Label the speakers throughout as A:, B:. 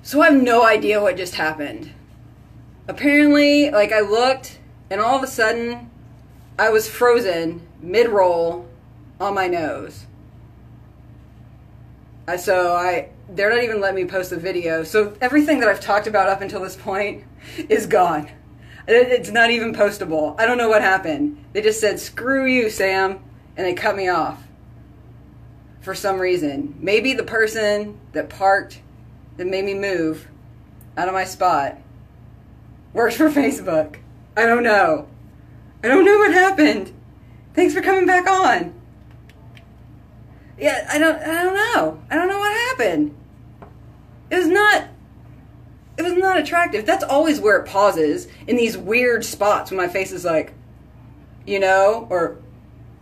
A: So I have no idea what just happened. Apparently, like, I looked, and all of a sudden, I was frozen mid-roll on my nose. They're not even letting me post the video. So everything that I've talked about up until this point is gone. It's not even postable. I don't know what happened. They just said, screw you, Sam, and they cut me off. For some reason. Maybe the person that parked, that made me move out of my spot, works for Facebook. I don't know. I don't know what happened. Thanks for coming back on. Yeah, I don't know. I don't know what happened. It was not attractive. That's always where it pauses, in these weird spots when my face is like, you know, or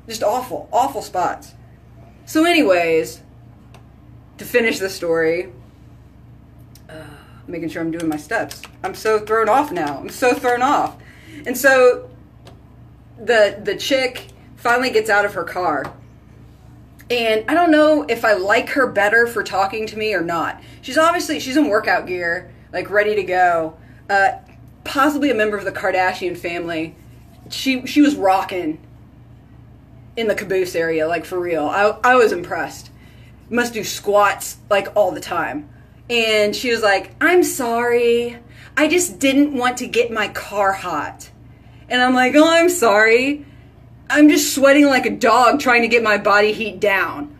A: just awful, awful spots. So anyways, to finish the story, making sure I'm doing my steps. I'm so thrown off now. I'm so thrown off. And so the chick finally gets out of her car. And I don't know if I like her better for talking to me or not. She's in workout gear, like ready to go. Possibly a member of the Kardashian family. She was rocking in the caboose area, like for real. I was impressed. Must do squats like all the time. And she was like, I'm sorry. I just didn't want to get my car hot. And I'm like, oh, I'm sorry. I'm just sweating like a dog trying to get my body heat down.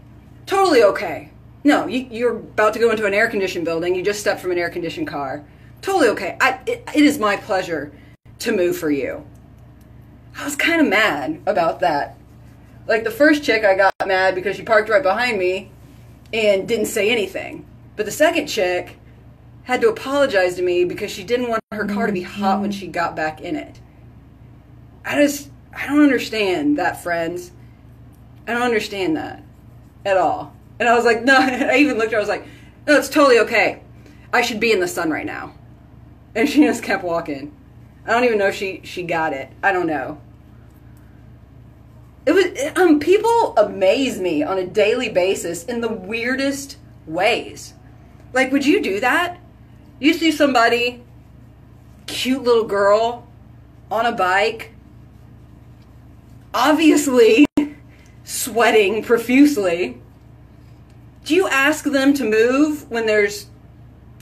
A: Totally okay. No, you're about to go into an air-conditioned building. You just stepped from an air-conditioned car. Totally okay. It is my pleasure to move for you. I was kind of mad about that. Like, the first chick, I got mad because she parked right behind me and didn't say anything. But the second chick had to apologize to me because she didn't want her car to be hot when she got back in it. I don't understand that, friends. I don't understand that at all. And I was like, no, I even looked at her, I was like, no, it's totally okay. I should be in the sun right now. And she just kept walking. I don't even know if she got it. I don't know. It was, people amaze me on a daily basis in the weirdest ways. Like, would you do that? You see somebody, cute little girl, on a bike, obviously sweating profusely. Do you ask them to move when there's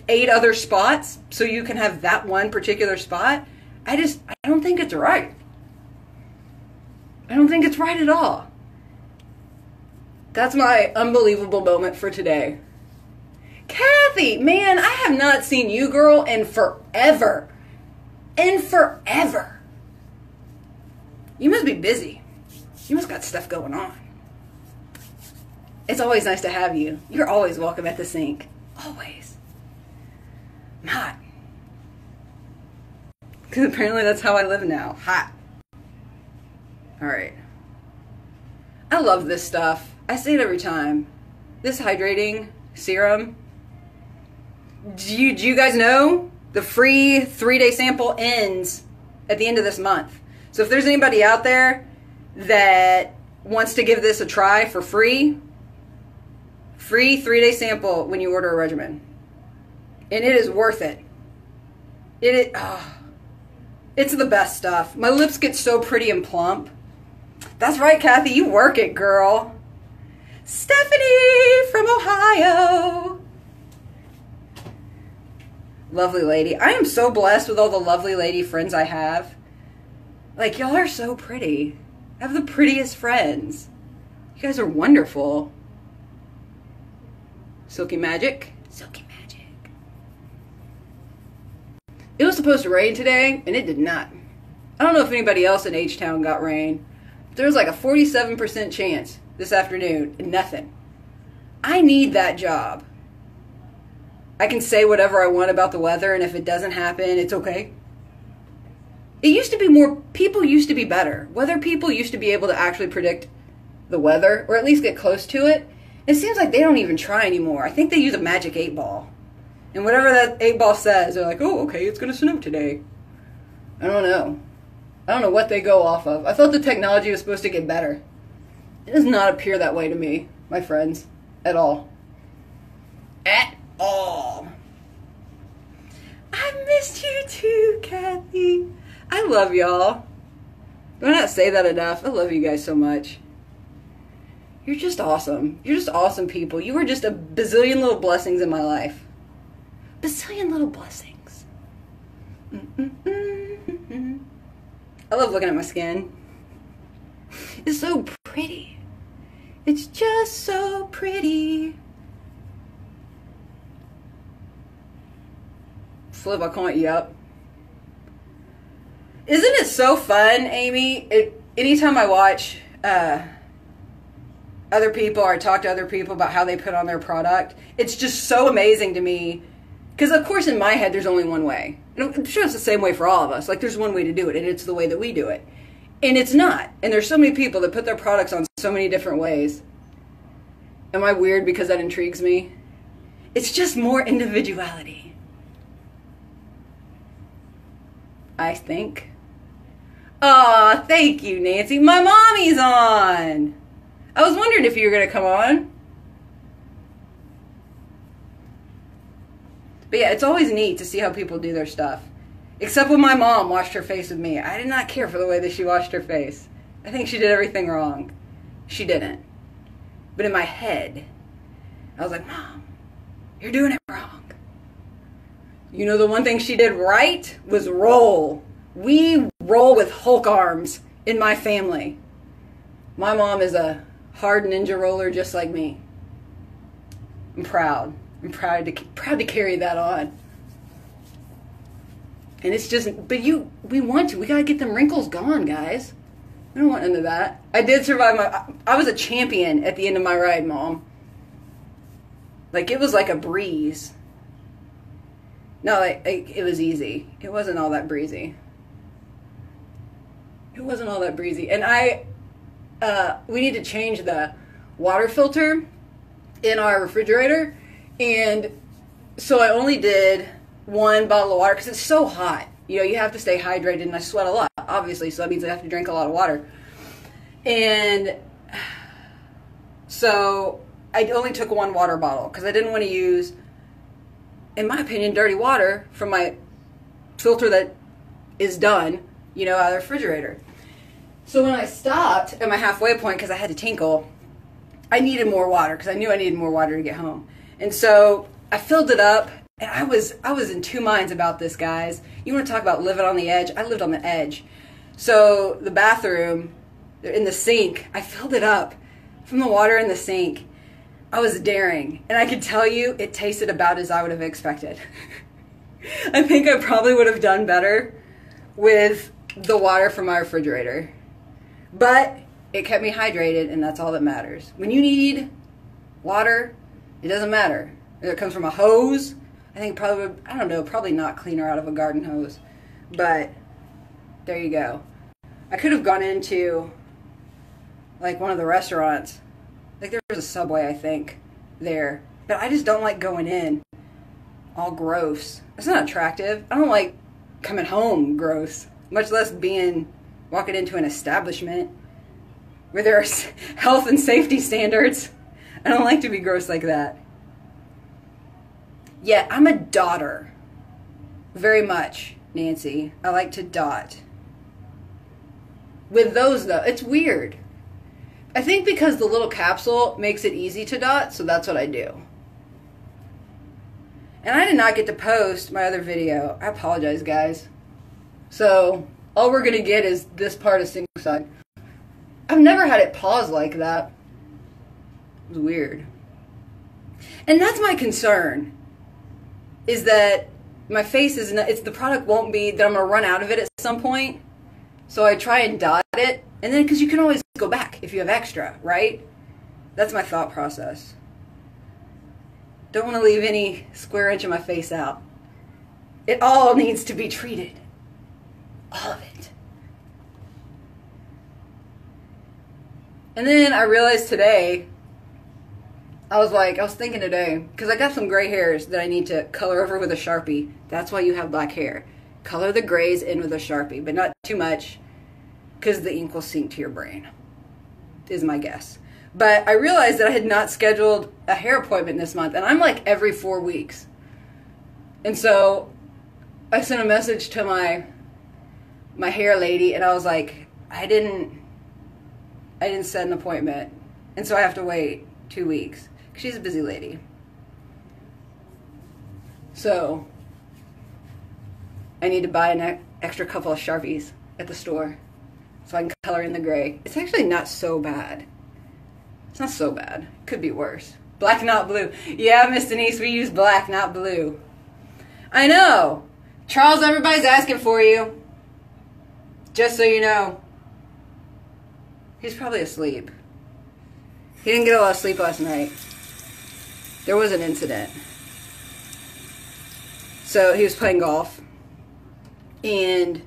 A: 8 other spots so you can have that one particular spot? I don't think it's right. I don't think it's right at all. That's my unbelievable moment for today. Kathy, man, I have not seen you, girl, in forever. In forever. You must be busy. You must got stuff going on. It's always nice to have you. You're always welcome at the sink. Always. I'm hot. Because apparently that's how I live now. Hot. Alright. I love this stuff. I say it every time. This hydrating serum. Do you guys know? The free 3-day sample ends at the end of this month. So if there's anybody out there that wants to give this a try for free 3-day sample when you order a regimen. And it is worth it. It's the best stuff. My lips get so pretty and plump. That's right, Kathy, you work it, girl. Stephanie from Ohio. Lovely lady. I am so blessed with all the lovely lady friends I have. Like, y'all are so pretty. I have the prettiest friends. You guys are wonderful. Silky magic. Silky magic. It was supposed to rain today, and it did not. I don't know if anybody else in H-Town got rain. There was like a 47% chance this afternoon, and nothing. I need that job. I can say whatever I want about the weather, and if it doesn't happen, it's okay. It used to be more, people used to be better. Weather people used to be able to actually predict the weather, or at least get close to it. It seems like they don't even try anymore. I think they use a magic 8-ball. And whatever that 8-ball says, they're like, oh, okay, it's going to snow today. I don't know. I don't know what they go off of. I thought the technology was supposed to get better. It does not appear that way to me, my friends, at all. At all. Kathy. I love y'all. Do I not say that enough? I love you guys so much. You're just awesome. You're just awesome people. You are just a bazillion little blessings in my life. Bazillion little blessings. I love looking at my skin. It's so pretty. It's just so pretty. Flip, I can't eat up. Isn't it so fun, Amy? Anytime I watch other people or talk to other people about how they put on their product, it's just so amazing to me. Because, of course, in my head, there's only one way. I'm sure it's the same way for all of us. Like, there's one way to do it, and it's the way that we do it. And it's not. And there's so many people that put their products on so many different ways. Am I weird because that intrigues me? It's just more individuality. I think. Aw, thank you, Nancy. My mommy's on. I was wondering if you were going to come on. But yeah, it's always neat to see how people do their stuff. Except when my mom washed her face with me. I did not care for the way that she washed her face. I think she did everything wrong. She didn't. But in my head, I was like, Mom, you're doing it wrong. You know, the one thing she did right was roll. We roll with Hulk arms in my family. My mom is a hard ninja roller just like me. I'm proud. I'm proud to carry that on. And it's just, but we want to. We got to get them wrinkles gone, guys. I don't want none of that. I did survive I was a champion at the end of my ride, Mom. Like, it was like a breeze. No, it was easy. It wasn't all that breezy. It wasn't all that breezy. And we need to change the water filter in our refrigerator. And so I only did one bottle of water because it's so hot. You know, you have to stay hydrated, and I sweat a lot, obviously, so that means I have to drink a lot of water. And so I only took one water bottle because I didn't want to use, in my opinion, dirty water from my filter that is done, you know, out of the refrigerator. So when I stopped at my halfway point because I had to tinkle, I needed more water because I knew I needed more water to get home. And so I filled it up, and I was in two minds about this, guys. You want to talk about living on the edge? I lived on the edge. So the bathroom, in the sink, I filled it up from the water in the sink. I was daring, and I could tell you it tasted about as I would have expected. I think I probably would have done better with the water from my refrigerator. But it kept me hydrated, and that's all that matters. When you need water, it doesn't matter. Whether it comes from a hose, I think probably, I don't know, probably not cleaner out of a garden hose. But there you go. I could have gone into like one of the restaurants. Like there's a Subway, I think, there. But I just don't like going in all gross. It's not attractive. I don't like coming home gross, much less walking into an establishment where there are health and safety standards. I don't like to be gross like that. Yeah, I'm a dotter. Very much, Nancy. I like to dot. With those, though, it's weird. I think because the little capsule makes it easy to dot, so that's what I do. And I did not get to post my other video. I apologize, guys. So, all we're going to get is this part of Sinkside. I've never had it pause like that. It was weird. And that's my concern. Is that my face is not, the product won't be, that I'm going to run out of it at some point. So I try and dot it. And then, because you can always go back if you have extra, right? That's my thought process. Don't want to leave any square inch of my face out. It all needs to be treated. All of it. And then I realized today, I was thinking today, because I got some gray hairs that I need to color over with a Sharpie. That's why you have black hair. Color the grays in with a Sharpie, but not too much, because the ink will sink to your brain, is my guess. But I realized that I had not scheduled a hair appointment this month, and I'm like every 4 weeks. And so I sent a message to my my hair lady, and I was like, I didn't set an appointment, and so I have to wait 2 weeks. She's a busy lady. So I need to buy an extra couple of Sharpies at the store so I can color in the gray. It's actually not so bad. It's not so bad. Could be worse. Black, not blue. Yeah, Miss Denise, we use black, not blue. I know. Charles, everybody's asking for you. Just so you know. He's probably asleep. He didn't get a lot of sleep last night. There was an incident. So he was playing golf, and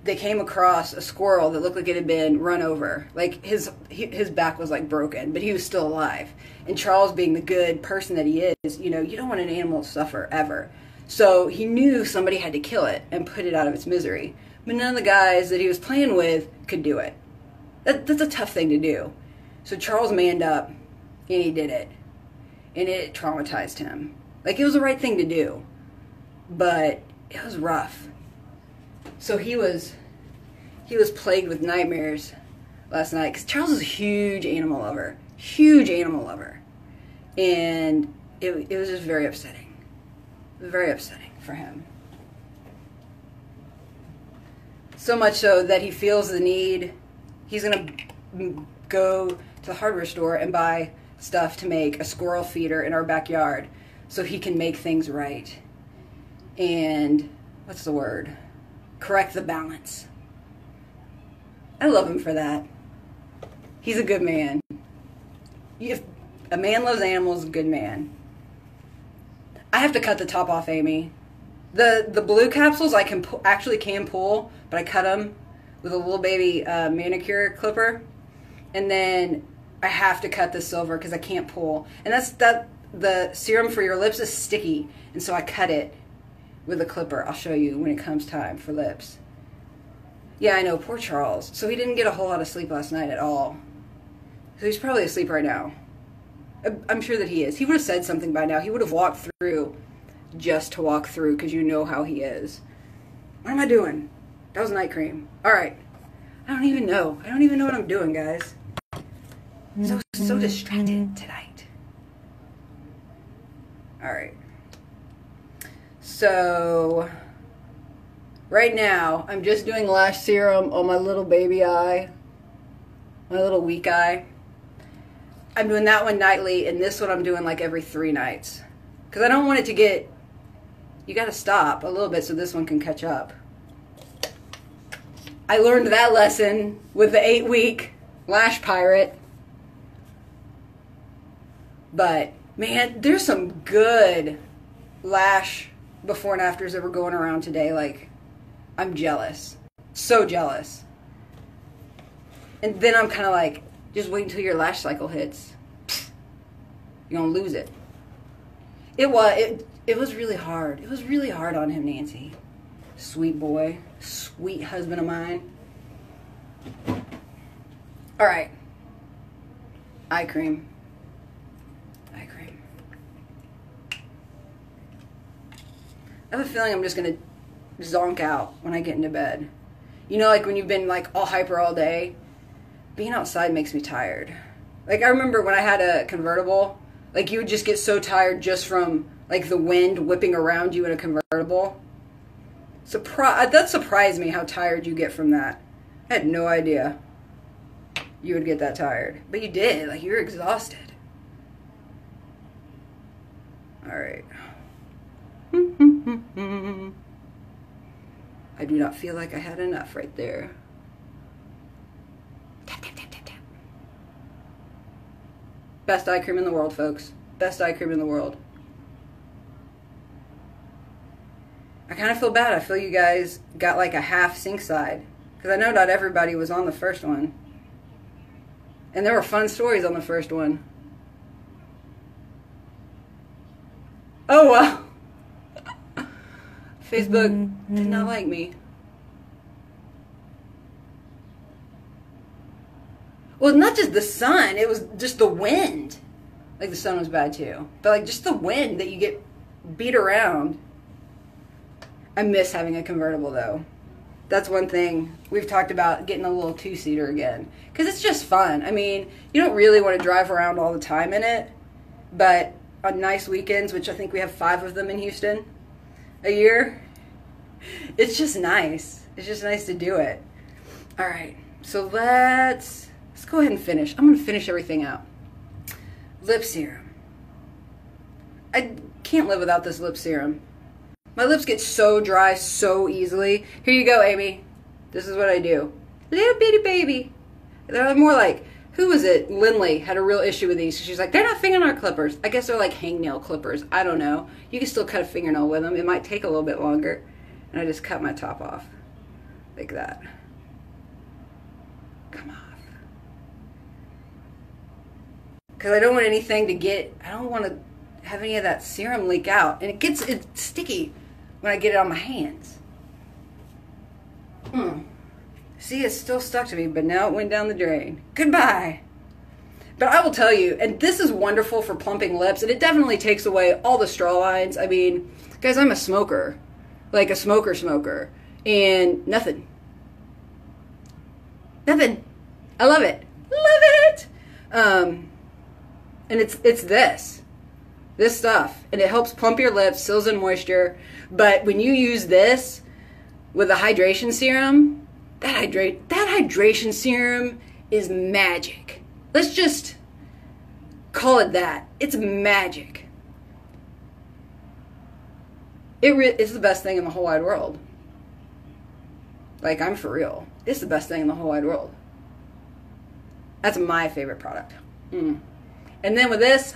A: they came across a squirrel that looked like it had been run over. Like his back was like broken, but he was still alive. And Charles, being the good person that he is, you know, you don't want an animal to suffer ever. So he knew somebody had to kill it and put it out of its misery. But none of the guys that he was playing with could do it. That's a tough thing to do. So Charles manned up, and he did it. And it traumatized him. Like, it was the right thing to do. But it was rough. So he was plagued with nightmares last night. Because Charles is a huge animal lover. Huge animal lover. And it was just very upsetting. It was very upsetting for him. So much so that he feels the need. He's going to go to the hardware store and buy stuff to make a squirrel feeder in our backyard so he can make things right. And, what's the word? Correct the balance. I love him for that. He's a good man. If a man loves animals, a good man. I have to cut the top off Amy. The blue capsules I can actually pull, but I cut them with a little baby manicure clipper, and then I have to cut the silver because I can't pull. And the serum for your lips is sticky, and so I cut it with a clipper. I'll show you when it comes time for lips. Yeah, I know, poor Charles. So he didn't get a whole lot of sleep last night at all. So he's probably asleep right now. I'm sure that he is. He would have said something by now. He would have walked through just to walk through, because you know how he is. What am I doing? That was night cream. All right. I don't even know. I don't even know what I'm doing, guys. So distracted tonight. All right. So right now, I'm just doing lash serum on my little baby eye, my little weak eye. I'm doing that one nightly, and this one I'm doing like every 3 nights. Because I don't want it to get, you got to stop a little bit so this one can catch up. I learned that lesson with the 8-week lash pirate. But, man, there's some good lash before and afters that were going around today. Like, I'm jealous. So jealous. And then I'm kind of like, just wait until your lash cycle hits. You're going to lose it. It was really hard. It was really hard on him, Nancy. Sweet boy. Sweet husband of mine. All right. Eye cream. Eye cream. I have a feeling I'm just going to zonk out when I get into bed. You know, like when you've been like all hyper all day, being outside makes me tired. Like I remember when I had a convertible, like you would just get so tired just from like the wind whipping around you in a convertible. That surprised me how tired you get from that. I had no idea you would get that tired. But you did. Like you were exhausted. All right. I do not feel like I had enough right there. Tap, tap, tap, tap, tap. Best eye cream in the world, folks. Best eye cream in the world. I kind of feel bad. I feel you guys got like a half Sinkside. Because I know not everybody was on the first one. And there were fun stories on the first one. Oh, well. Facebook did not like me. Well, not just the sun. It was just the wind. Like the sun was bad too. But like just the wind that you get beat around. I miss having a convertible though. That's one thing we've talked about, getting a little two-seater again. Because it's just fun. I mean, you don't really want to drive around all the time in it. But on nice weekends, which I think we have 5 of them in Houston a year, it's just nice. It's just nice to do it. All right. So let's go ahead and finish. I'm going to finish everything out. Lip serum. I can't live without this lip serum. My lips get so dry so easily. Here you go, Amy. This is what I do. Little bitty baby. They're more like, who was it? Lindley had a real issue with these. She's like, they're not fingernail clippers. I guess they're like hangnail clippers. I don't know. You can still cut a fingernail with them. It might take a little bit longer. And I just cut my top off. Like that. Come off. Because I don't want anything to get, I don't want to have any of that serum leak out. And it's sticky when I get it on my hands. See, it's still stuck to me, but now it went down the drain. Goodbye. But I will tell you, and this is wonderful for plumping lips, and it definitely takes away all the straw lines. I mean, guys, I'm a smoker. Like a smoker. And nothing. Nothing. I love it. Love it! And it's this stuff, and it helps plump your lips, seals in moisture. But when you use this with a hydration serum, that hydration serum is magic. Let's just call it that. It's magic. It's the best thing in the whole wide world. Like, I'm for real. It's the best thing in the whole wide world. That's my favorite product. And then with this,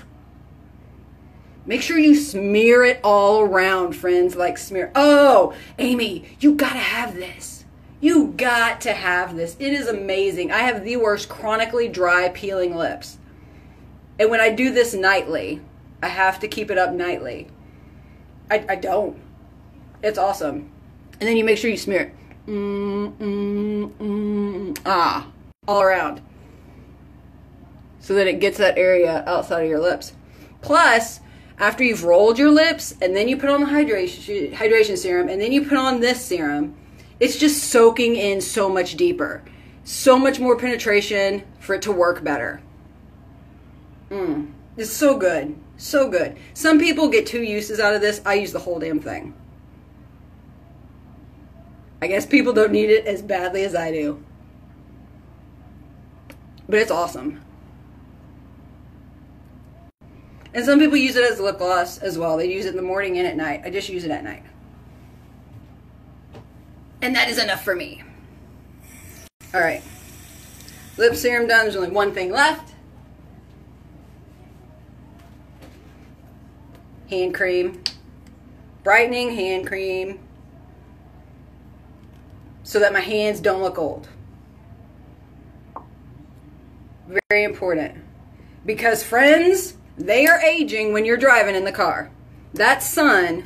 A: make sure you smear it all around, friends. Like smear. Oh, Amy, you gotta have this. You got to have this. It is amazing. I have the worst chronically dry peeling lips. And when I do this nightly, I have to keep it up nightly. I don't. It's awesome. And then you make sure you smear it. All around. So that it gets that area outside of your lips. Plus, after you've rolled your lips, and then you put on the hydration serum, and then you put on this serum, it's just soaking in so much deeper. So much more penetration for it to work better. It's so good. So good. Some people get 2 uses out of this. I use the whole damn thing. I guess people don't need it as badly as I do. But it's awesome. And some people use it as lip gloss as well. They use it in the morning and at night. I just use it at night. And that is enough for me. Alright. Lip serum done. There's only one thing left. Hand cream. Brightening hand cream. So that my hands don't look old. Very important. Because friends, they are aging when you're driving in the car. That sun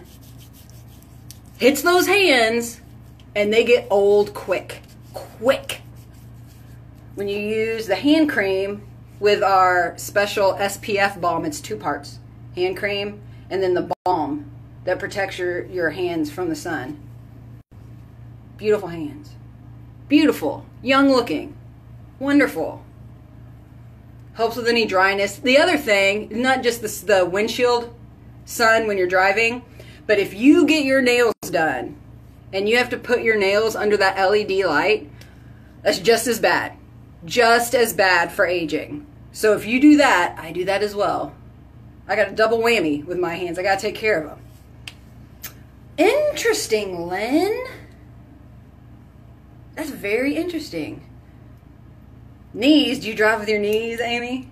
A: hits those hands and they get old quick. Quick. When you use the hand cream with our special SPF balm, it's 2 parts. Hand cream and then the balm that protects your hands from the sun. Beautiful hands. Beautiful. Young looking. Wonderful. Helps with any dryness. The other thing, not just the windshield sun when you're driving, but if you get your nails done and you have to put your nails under that LED light, that's just as bad. Just as bad for aging. So if you do that, I do that as well. I got a double whammy with my hands. I got to take care of them. Interesting, Lynn. That's very interesting. Knees, do you drive with your knees, Amy?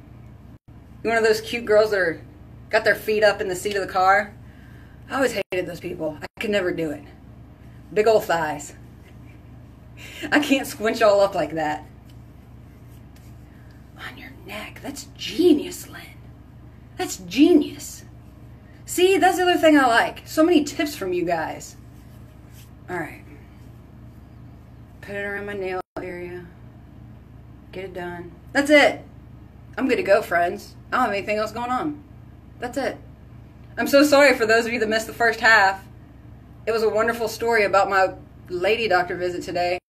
A: You one of those cute girls that got their feet up in the seat of the car? I always hated those people. I could never do it. Big old thighs. I can't squinch all up like that. On your neck. That's genius, Lynn. That's genius. See, that's the other thing I like. So many tips from you guys. Alright. Put it around my nail area. Get it done. That's it. I'm good to go, friends. I don't have anything else going on. That's it. I'm so sorry for those of you that missed the first half. It was a wonderful story about my lady doctor visit today.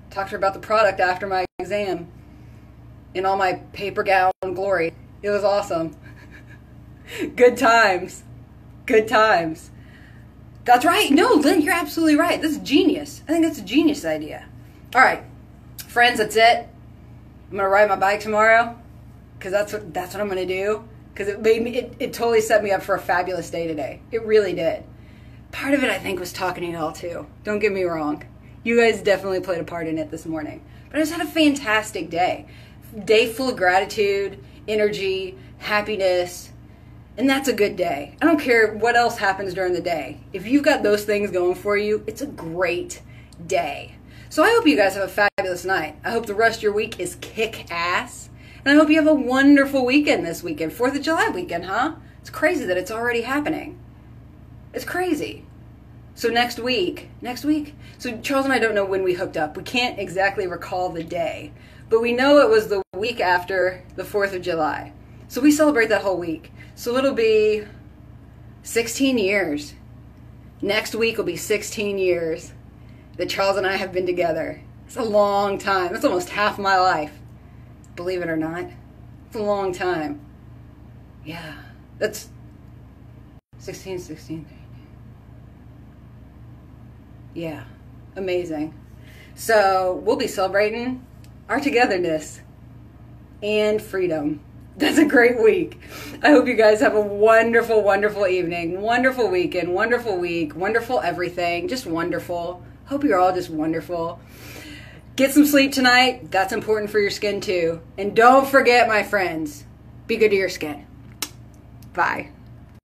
A: Talked to her about the product after my exam in all my paper gown glory. It was awesome. Good times. Good times. That's right. No, Lynn, you're absolutely right. This is genius. I think that's a genius idea. All right, friends, that's it. I'm going to ride my bike tomorrow because that's what I'm going to do, because it totally set me up for a fabulous day today. It really did. Part of it, I think, was talking to you all too. Don't get me wrong. You guys definitely played a part in it this morning. But I just had a fantastic day. Day full of gratitude, energy, happiness, and that's a good day. I don't care what else happens during the day. If you've got those things going for you, it's a great day. So I hope you guys have a fabulous night. I hope the rest of your week is kick-ass. And I hope you have a wonderful weekend this weekend. 4th of July weekend, huh? It's crazy that it's already happening. It's crazy. So next week, so Charles and I don't know when we hooked up. We can't exactly recall the day, but we know it was the week after the 4th of July. So we celebrate that whole week. So it'll be 16 years. Next week will be 16 years that Charles and I have been together. It's a long time. That's almost half my life. Believe it or not. It's a long time. Yeah. That's 16. Yeah, amazing. So we'll be celebrating our togetherness and freedom. That's a great week. I hope you guys have a wonderful, wonderful evening, wonderful weekend, wonderful week, wonderful everything, just wonderful. Hope you're all just wonderful. Get some sleep tonight. That's important for your skin too. And don't forget, my friends, be good to your skin. Bye.